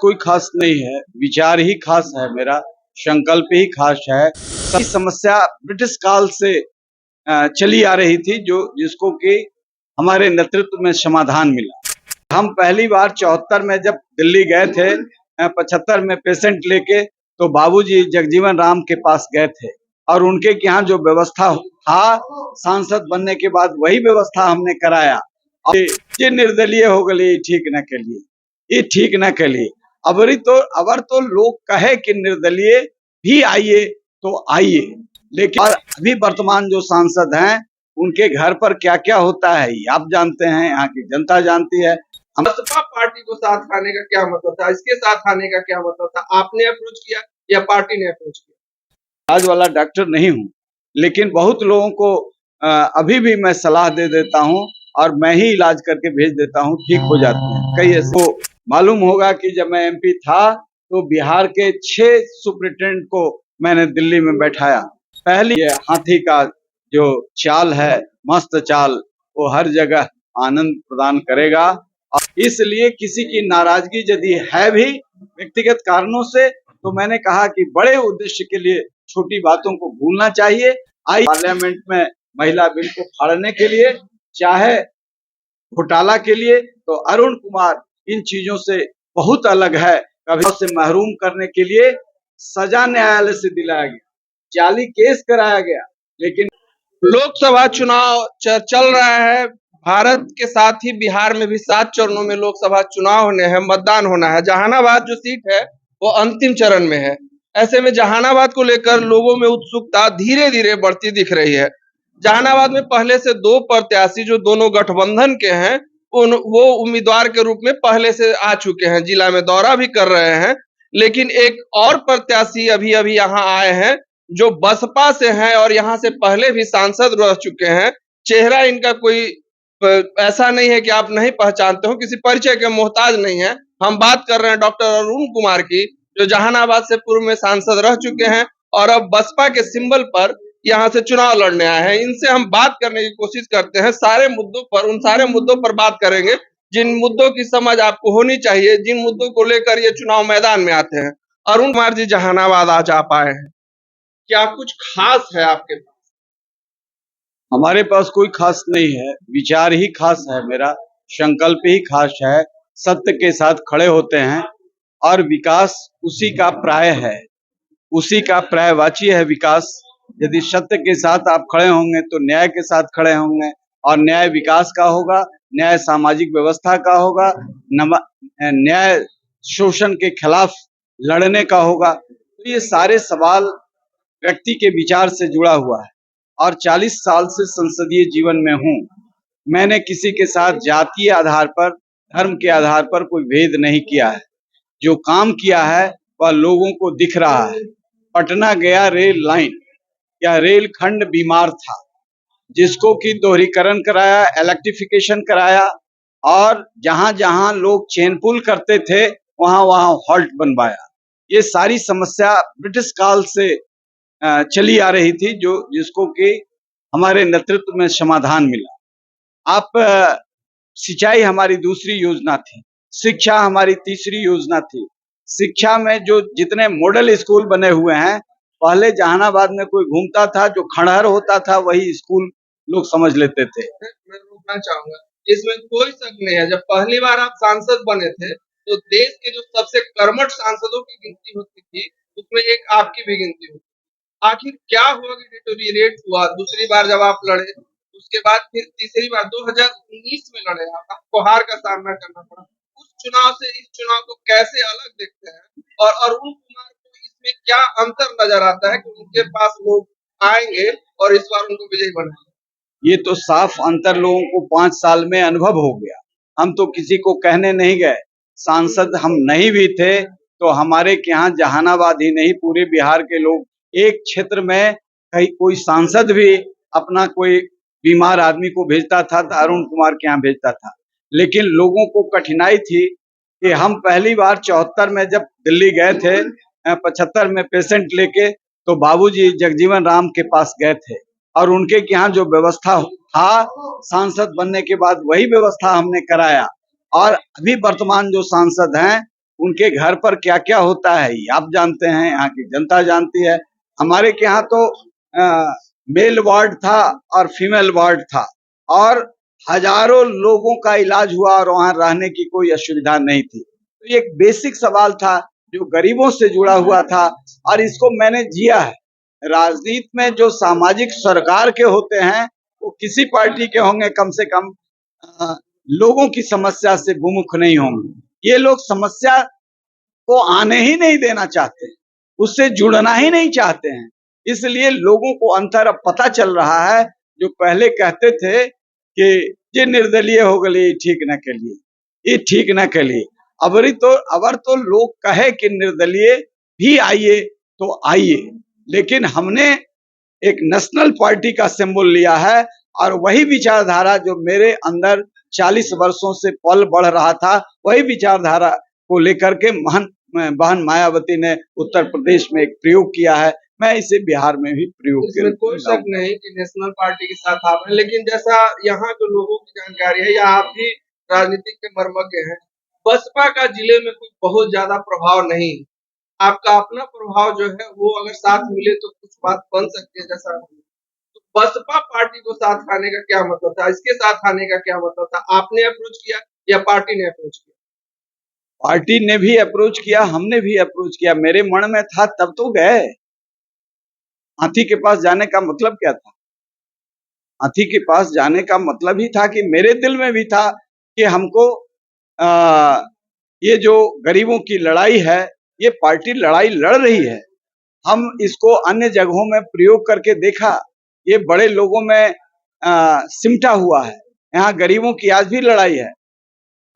कोई खास नहीं है, विचार ही खास है मेरा, संकल्प ही खास है। सभी समस्या ब्रिटिश काल से चली आ रही थी जिसको कि हमारे नेतृत्व में समाधान मिला। हम पहली बार 74 में जब दिल्ली गए थे, 75 में पेशेंट लेके, तो बाबूजी जगजीवन राम के पास गए थे और उनके यहाँ जो व्यवस्था था, सांसद बनने के बाद वही व्यवस्था हमने कराया। और ये निर्दलीय हो गई, ठीक न के लिए, ये ठीक न के लिए। अबर तो लोग कहे कि निर्दलीय भी आइए तो आइए, लेकिन और अभी वर्तमान जो सांसद हैं उनके घर पर क्या क्या होता है आप जानते हैं, यहाँ की जनता जानती है। बसपा पार्टी को साथ आने का क्या मतलब था, इसके साथ आने का क्या मतलब था? आपने अप्रोच किया या पार्टी ने अप्रोच किया? इलाज वाला डॉक्टर नहीं हूँ, लेकिन बहुत लोगों को अभी भी मैं सलाह दे देता हूँ और मैं ही इलाज करके भेज देता हूँ, ठीक हो जाते हैं। कई ऐसे मालूम होगा कि जब मैं एमपी था तो बिहार के 6 सुपरिटेंडेंट को मैंने दिल्ली में बैठाया। पहली हाथी का जो चाल है, मस्त चाल, वो हर जगह आनंद प्रदान करेगा। और इसलिए किसी की नाराजगी यदि है भी व्यक्तिगत कारणों से, तो मैंने कहा कि बड़े उद्देश्य के लिए छोटी बातों को भूलना चाहिए। आई पार्लियामेंट में महिला बिल को फाड़ने के लिए, चाहे घोटाला के लिए, तो अरुण कुमार इन चीजों से बहुत अलग है। कभी से महरूम करने के लिए सजा न्यायालय से दिलाया गया, जाली केस कराया गया, लेकिन लोकसभा चुनाव चल रहा है। भारत के साथ ही बिहार में भी 7 चरणों में लोकसभा चुनाव होने हैं, मतदान होना है। जहानाबाद जो सीट है वो अंतिम चरण में है। ऐसे में जहानाबाद को लेकर लोगों में उत्सुकता धीरे धीरे बढ़ती दिख रही है। जहानाबाद में पहले से 2 प्रत्याशी जो दोनों गठबंधन के हैं, वो उम्मीदवार के रूप में पहले से आ चुके हैं, जिला में दौरा भी कर रहे हैं। लेकिन एक और प्रत्याशी अभी अभी यहाँ आए हैं जो बसपा से हैं और यहाँ से पहले भी सांसद रह चुके हैं। चेहरा इनका कोई ऐसा नहीं है कि आप नहीं पहचानते हो, किसी परिचय के मोहताज नहीं है। हम बात कर रहे हैं डॉक्टर अरुण कुमार की, जो जहानाबाद से पूर्व में सांसद रह चुके हैं और अब बसपा के सिंबल पर यहाँ से चुनाव लड़ने आए हैं। इनसे हम बात करने की कोशिश करते हैं सारे मुद्दों पर, उन सारे मुद्दों पर बात करेंगे जिन मुद्दों की समझ आपको होनी चाहिए, जिन मुद्दों को लेकर ये चुनाव मैदान में आते हैं। अरुण कुमार जी, जहानाबाद आज आप आए हैं, क्या कुछ खास है आपके पास? हमारे पास कोई खास नहीं है, विचार ही खास है मेरा, संकल्प ही खास है। सत्य के साथ खड़े होते हैं और विकास उसी का प्राय है, उसी का पर्यायवाची है विकास। यदि सत्य के साथ आप खड़े होंगे तो न्याय के साथ खड़े होंगे, और न्याय विकास का होगा, न्याय सामाजिक व्यवस्था का होगा, न्याय शोषण के खिलाफ लड़ने का होगा। तो ये सारे सवाल व्यक्ति के विचार से जुड़ा हुआ है। और 40 साल से संसदीय जीवन में हूँ। मैंने किसी के साथ जातीय आधार पर, धर्म के आधार पर कोई भेद नहीं किया है। जो काम किया है वह लोगों को दिख रहा है। पटना गया रेल लाइन, यह रेल खंड बीमार था, जिसको कि दोहरीकरण कराया, इलेक्ट्रिफिकेशन कराया, और जहां जहां लोग चेन पुल करते थे वहां वहां हॉल्ट बनवाया। ये सारी समस्या ब्रिटिश काल से चली आ रही थी, जिसको कि हमारे नेतृत्व में समाधान मिला। सिंचाई हमारी दूसरी योजना थी, शिक्षा हमारी तीसरी योजना थी। शिक्षा में जो जितने मॉडल स्कूल बने हुए हैं, पहले जहानाबाद में कोई घूमता था, जो खंडहर होता था वही स्कूल लोग समझ लेते थे। मैं रोकना चाहूंगा, इसमें कोई शक नहीं है। जब पहली बार आप सांसद बने थे तो देश के जो सबसे कर्मठ सांसदों की गिनती होती थी, उसमें एक आपकी भी गिनती होती। आखिर क्या हुआ कि डिटोरिएट हुआ? दूसरी बार जब आप लड़े, उसके बाद फिर तीसरी बार 2019 में लड़े, आपको हार का सामना करना पड़ा। उस चुनाव से इस चुनाव को कैसे अलग देखते हैं, और अरुण कुमार को इसमें क्या अंतर नजर आता है कि उनके पास लोग आएंगे और इस बार उनको विजयी बनाएंगे? ये तो साफ अंतर लोगों को 5 साल में अनुभव हो गया। हम तो किसी को कहने नहीं गए, सांसद हम नहीं भी थे तो हमारे यहाँ जहानाबाद ही नहीं, पूरे बिहार के लोग, एक क्षेत्र में कहीं कोई सांसद भी अपना कोई बीमार आदमी को भेजता था तो अरुण कुमार के यहाँ भेजता था। लेकिन लोगों को कठिनाई थी कि हम पहली बार 74 में जब दिल्ली गए थे, 75 में पेशेंट लेके, तो बाबूजी जगजीवन राम के पास गए थे और उनके यहाँ जो व्यवस्था था, सांसद बनने के बाद वही व्यवस्था हमने कराया। और अभी वर्तमान जो सांसद हैं उनके घर पर क्या क्या होता है ये आप जानते हैं, यहाँ की जनता जानती है। हमारे के यहाँ तो मेल वार्ड था और फीमेल वार्ड था और हजारों लोगों का इलाज हुआ और वहां रहने की कोई असुविधा नहीं थी। तो ये एक बेसिक सवाल था जो गरीबों से जुड़ा हुआ था और इसको मैंने जिया है। राजनीति में जो सामाजिक सरकार के होते हैं वो किसी पार्टी के होंगे, कम से कम लोगों की समस्या से विमुख नहीं होंगे। ये लोग समस्या को आने ही नहीं देना चाहते, उससे जुड़ना ही नहीं चाहते हैं। इसलिए लोगों को अंतर अब पता चल रहा है। जो पहले कहते थे कि ये निर्दलीय हो गई ठीक न के लिए, ये ठीक न के लिए, अबर तो लोग कहे कि निर्दलीय भी आइए तो आइए, लेकिन हमने एक नेशनल पार्टी का सिंबल लिया है और वही विचारधारा जो मेरे अंदर 40 वर्षों से पल बढ़ रहा था, वही विचारधारा को लेकर के बहन मायावती ने उत्तर प्रदेश में एक प्रयोग किया है। मैं इसे बिहार में भी प्रयोग इसमें कोई शक नहीं कि नेशनल पार्टी के साथ आप हैं, लेकिन जैसा यहाँ के लोगों की जानकारी है या आप भी राजनीतिक के मर्मज्ञ हैं, बसपा का जिले में कुछ बहुत ज्यादा प्रभाव नहीं। आपका अपना प्रभाव जो है वो अगर साथ मिले तो कुछ बात बन सकती है। जैसा तो बसपा पार्टी को साथ आने का क्या मतलब था, इसके साथ आने का क्या मतलब था? आपने अप्रोच किया या पार्टी ने अप्रोच किया? पार्टी ने भी अप्रोच किया, हमने भी अप्रोच किया। मेरे मन में था तब तो गए। हाथी के पास जाने का मतलब क्या था? हाथी के पास जाने का मतलब ही था कि मेरे दिल में भी था कि हमको ये जो गरीबों की लड़ाई है, ये पार्टी लड़ाई लड़ रही है। हम इसको अन्य जगहों में प्रयोग करके देखा, ये बड़े लोगों में सिमटा हुआ है। यहाँ गरीबों की आज भी लड़ाई है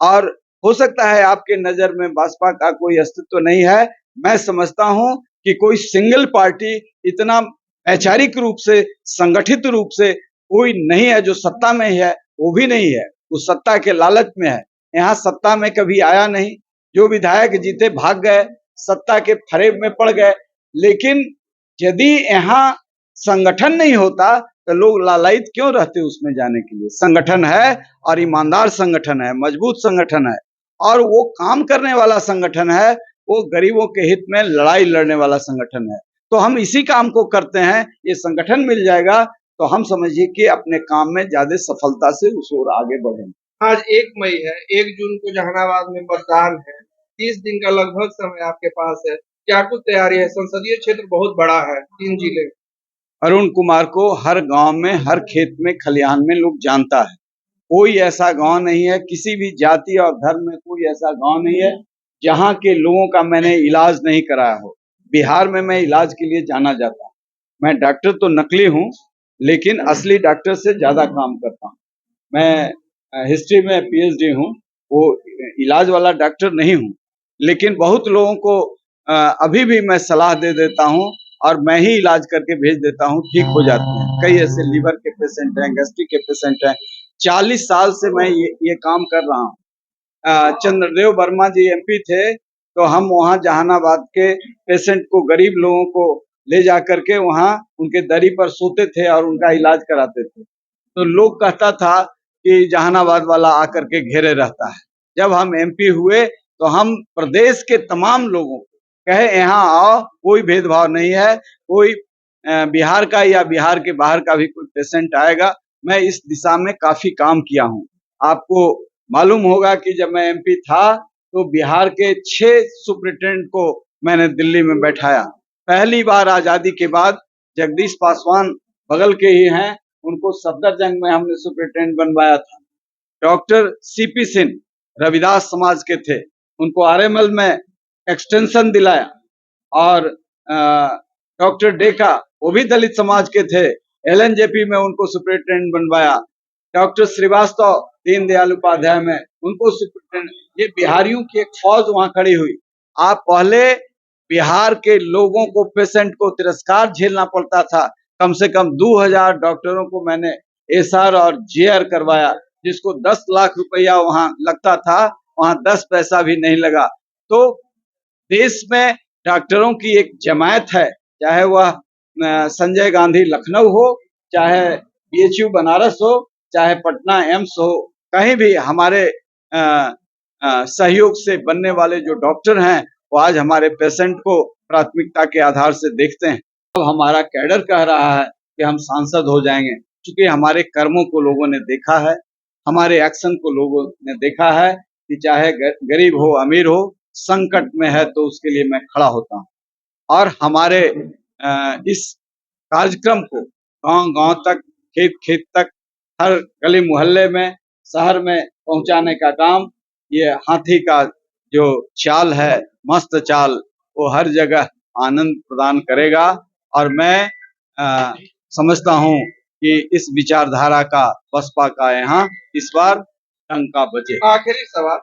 और हो सकता है आपके नजर में बसपा का कोई अस्तित्व नहीं है। मैं समझता हूं कि कोई सिंगल पार्टी इतना वैचारिक रूप से, संगठित रूप से कोई नहीं है जो सत्ता में है, वो भी नहीं है, वो सत्ता के लालच में है। यहाँ सत्ता में कभी आया नहीं, जो विधायक जीते भाग गए, सत्ता के फरेब में पड़ गए। लेकिन यदि यहाँ संगठन नहीं होता तो लोग लालायित क्यों रहते उसमें जाने के लिए? संगठन है और ईमानदार संगठन है, मजबूत संगठन है और वो काम करने वाला संगठन है, वो गरीबों के हित में लड़ाई लड़ने वाला संगठन है। तो हम इसी काम को करते हैं। ये संगठन मिल जाएगा तो हम समझिए कि अपने काम में ज्यादा सफलता से उस ओर आगे बढ़ेंगे। आज 1 मई है, 1 जून को जहानाबाद में मतदान है, 30 दिन का लगभग समय आपके पास है। क्या कुछ तैयारी है? संसदीय क्षेत्र बहुत बड़ा है, 3 जिले। अरुण कुमार को हर गांव में, हर खेत में, खलिहान में लोग जानता है। कोई ऐसा गांव नहीं है, किसी भी जाति और धर्म में कोई ऐसा गांव नहीं है जहां के लोगों का मैंने इलाज नहीं कराया हो। बिहार में मैं इलाज के लिए जाना जाता हूँ। मैं डॉक्टर तो नकली हूँ, लेकिन असली डॉक्टर से ज्यादा काम करता हूँ। मैं हिस्ट्री में पीएचडी हूँ, वो इलाज वाला डॉक्टर नहीं हूँ, लेकिन बहुत लोगों को अभी भी मैं सलाह दे देता हूँ और मैं ही इलाज करके भेज देता हूँ, ठीक हो जाते हैं। कई ऐसे लीवर के पेशेंट हैं, गैस्ट्रिक के पेशेंट हैं। 40 साल से मैं ये काम कर रहा हूँ। चंद्रदेव वर्मा जी एमपी थे, तो हम वहाँ जहानाबाद के पेशेंट को, गरीब लोगों को ले जा करके वहाँ उनके दरी पर सोते थे और उनका इलाज कराते थे। तो लोग कहता था कि जहानाबाद वाला आकर के घेरे रहता है। जब हम एमपी हुए तो हम प्रदेश के तमाम लोगों को कहे यहाँ आओ, कोई भेदभाव नहीं है, कोई बिहार का या बिहार के बाहर का भी कोई पेशेंट आएगा। मैं इस दिशा में काफी काम किया हूँ। आपको मालूम होगा कि जब मैं एमपी था तो बिहार के 6 सुपरिटेंडेंट को मैंने दिल्ली में बैठाया। पहली बार आजादी के बाद जगदीश पासवान बगल के ही हैं, उनको सफदरजंग में हमने सुपरिटेंडेंट बनवाया था। डॉक्टर सीपी सिंह रविदास समाज के थे, उनको आरएमएल में एक्सटेंशन दिलाया और डॉक्टर डेका वो भी दलित समाज के थे, एलएनजेपी में उनको सुपरिटेंडेंट बनवाया। डॉक्टर श्रीवास्तव दीनदयाल उपाध्याय में उनको सुपरिटेंडेंट। ये बिहारियों की एक फौज वहां खड़ी हुई। आप पहले बिहार के लोगों को, पेशेंट को तिरस्कार झेलना पड़ता था। कम से कम 2000 डॉक्टरों को मैंने एसआर और जेआर करवाया, जिसको 10 लाख रुपया वहां लगता था, वहां 10 पैसा भी नहीं लगा। तो देश में डॉक्टरों की एक जमायत है, चाहे वह संजय गांधी लखनऊ हो, चाहे बीएचयू बनारस हो, चाहे पटना एम्स हो, कहीं भी हमारे सहयोग से बनने वाले जो डॉक्टर हैं वो आज हमारे पेशेंट को प्राथमिकता के आधार से देखते हैं। अब हमारा कैडर कह रहा है कि हम सांसद हो जाएंगे, क्योंकि हमारे कर्मों को लोगों ने देखा है, हमारे एक्शन को लोगों ने देखा है कि चाहे गरीब हो अमीर हो, संकट में है तो उसके लिए मैं खड़ा होता हूँ। और हमारे इस कार्यक्रम को गांव-गांव तक, खेत-खेत तक, हर गली मोहल्ले में, शहर में पहुंचाने का काम ये हाथी का जो चाल है, मस्त चाल, वो हर जगह आनंद प्रदान करेगा। और मैं समझता हूँ कि इस विचारधारा का बसपा का यहाँ इस बार डंका बजे। आखिरी सवाल,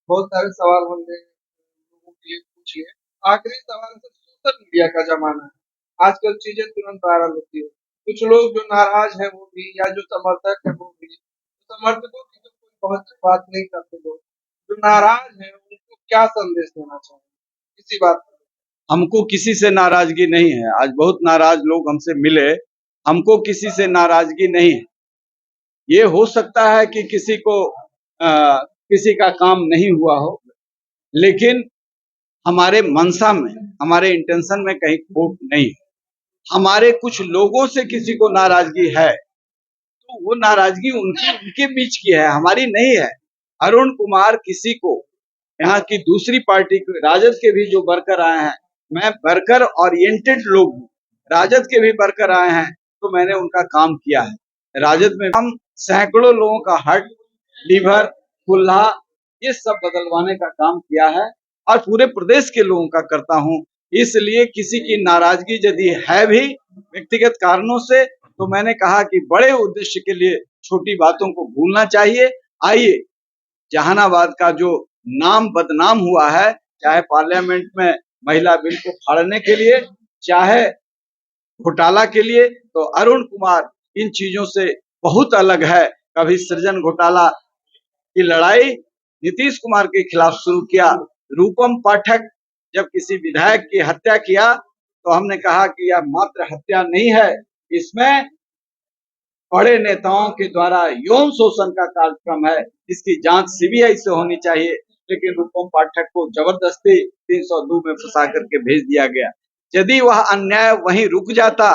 बहुत सारे सवाल हमने लोगों के लिए पूछ लिए। आखिरी सवाल है, सोशल मीडिया का जमाना है, आजकल चीजें तुरंत वायरल होती है। कुछ लोग जो नाराज है वो भी, या जो समर्थक है वो भी, समर्थकों की तो कोई बहुत बात नहीं करते लोग, जो नाराज है उनको क्या संदेश देना चाहिए इसी बात पर? हमको किसी से नाराजगी नहीं है। आज बहुत नाराज लोग हमसे मिले, हमको किसी से नाराजगी नहीं है। ये हो सकता है कि किसी को किसी का काम नहीं हुआ हो, लेकिन हमारे मंशा में, हमारे इंटेंशन में कहीं खोट नहीं है। हमारे कुछ लोगों से किसी को नाराजगी है तो वो नाराजगी उनके बीच की है, हमारी नहीं है। अरुण कुमार किसी को, यहाँ की दूसरी पार्टी के राजद के भी जो वर्कर आए हैं, मैं वर्कर ओरिएंटेड लोग हूँ, राजद के भी वर्कर आए हैं तो मैंने उनका काम किया है। राजद में हम सैकड़ों लोगों का हार्ट, लीवर, कुल्हा ये सब बदलवाने का काम किया है और पूरे प्रदेश के लोगों का करता हूँ। इसलिए किसी की नाराजगी यदि है भी व्यक्तिगत कारणों से, तो मैंने कहा कि बड़े उद्देश्य के लिए छोटी बातों को भूलना चाहिए। आइए, जहानाबाद का जो नाम बदनाम हुआ है, चाहे पार्लियामेंट में महिला बिल को फाड़ने के लिए, चाहे घोटाला के लिए, तो अरुण कुमार इन चीजों से बहुत अलग है। कभी सृजन घोटाला की लड़ाई नीतीश कुमार के खिलाफ शुरू किया। रूपम पाठक जब किसी विधायक की हत्या किया तो हमने कहा कि यह मात्र हत्या नहीं है, इसमें बड़े नेताओं के द्वारा यौन शोषण का कार्यक्रम है, इसकी जांच सीबीआई से होनी चाहिए। लेकिन रूपम पाठक को जबरदस्ती 302 में फंसा करके भेज दिया गया। यदि वह अन्याय वहीं रुक जाता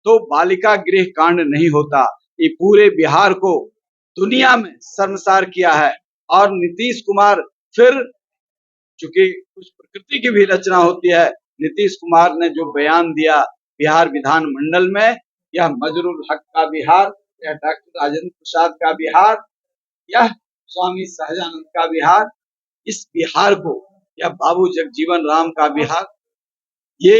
तो बालिका गृह कांड नहीं होता। ये पूरे बिहार को दुनिया में शर्मसार किया है। और नीतीश कुमार फिर, चूंकि कुछ प्रकृति की भी रचना होती है, नीतीश कुमार ने जो बयान दिया बिहार विधानमंडल में, यह मजरूल हक का बिहार, यह डॉक्टर राजेंद्र प्रसाद का बिहार, यह स्वामी सहजानंद का बिहार, इस बिहार को, यह बाबू जगजीवन राम का बिहार, ये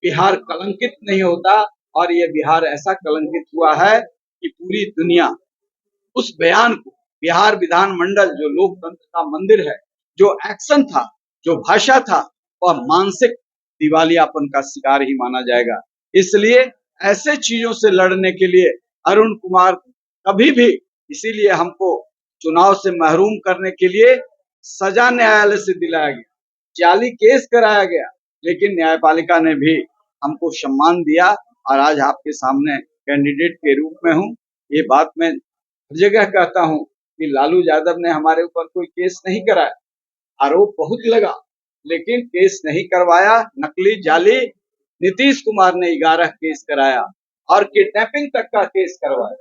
बिहार कलंकित नहीं होता। और ये बिहार ऐसा कलंकित हुआ है कि पूरी दुनिया उस बयान को, बिहार विधानमंडल जो लोकतंत्र का मंदिर है, जो एक्शन था, जो भाषा था, वह मानसिक दिवालियापन का शिकार ही माना जाएगा। इसलिए ऐसे चीजों से लड़ने के लिए अरुण कुमार कभी भी, इसीलिए हमको चुनाव से महरूम करने के लिए सजा न्यायालय से दिलाया गया, जाली केस कराया गया, लेकिन न्यायपालिका ने भी हमको सम्मान दिया और आज आपके सामने कैंडिडेट के रूप में हूँ। ये बात मैं हर जगह कहता हूँ कि लालू यादव ने हमारे ऊपर कोई केस नहीं कराया, आरोप बहुत लगा लेकिन केस नहीं करवाया। नकली जाली नीतीश कुमार ने 11 केस कराया और किडनैपिंग तक का केस करवाया।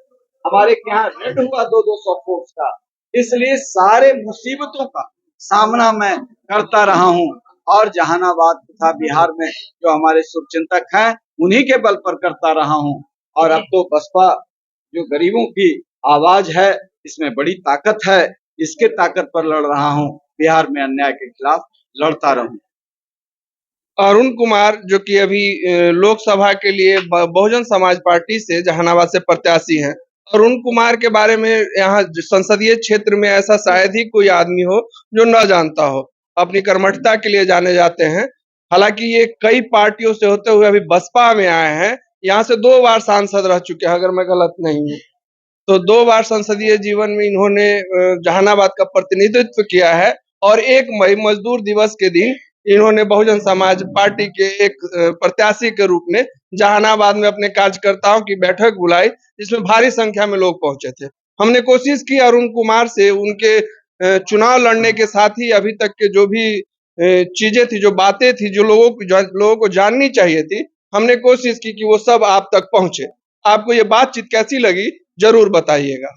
हमारे यहाँ रेड हुआ 200 फोर्स का। इसलिए सारे मुसीबतों का सामना मैं करता रहा हूँ और जहानाबाद तथा बिहार में जो हमारे शुभचिंतक हैं उन्हीं के बल पर करता रहा हूँ। और अब तो बसपा जो गरीबों की आवाज है, इसमें बड़ी ताकत है, इसके ताकत पर लड़ रहा हूँ। बिहार में अन्याय के खिलाफ लड़ता रहूं। अरुण कुमार जो कि अभी लोकसभा के लिए बहुजन समाज पार्टी से जहानाबाद से प्रत्याशी हैं। अरुण कुमार के बारे में यहाँ संसदीय क्षेत्र में ऐसा शायद ही कोई आदमी हो जो न जानता हो। अपनी कर्मठता के लिए जाने जाते हैं। हालांकि ये कई पार्टियों से होते हुए अभी बसपा में आए हैं। यहाँ से 2 बार सांसद रह चुके हैं अगर मैं गलत नहीं हूँ। तो 2 बार संसदीय जीवन में इन्होंने जहानाबाद का प्रतिनिधित्व किया है और 1 मई मजदूर दिवस के दिन इन्होंने बहुजन समाज पार्टी के एक प्रत्याशी के रूप में जहानाबाद में अपने कार्यकर्ताओं की बैठक बुलाई, जिसमें भारी संख्या में लोग पहुंचे थे। हमने कोशिश की अरुण कुमार से उनके चुनाव लड़ने के साथ ही अभी तक के जो भी चीजें थी, जो बातें थी, जो लोगों को जाननी चाहिए थी, हमने कोशिश की कि वो सब आप तक पहुंचे। आपको ये बातचीत कैसी लगी जरूर बताइएगा।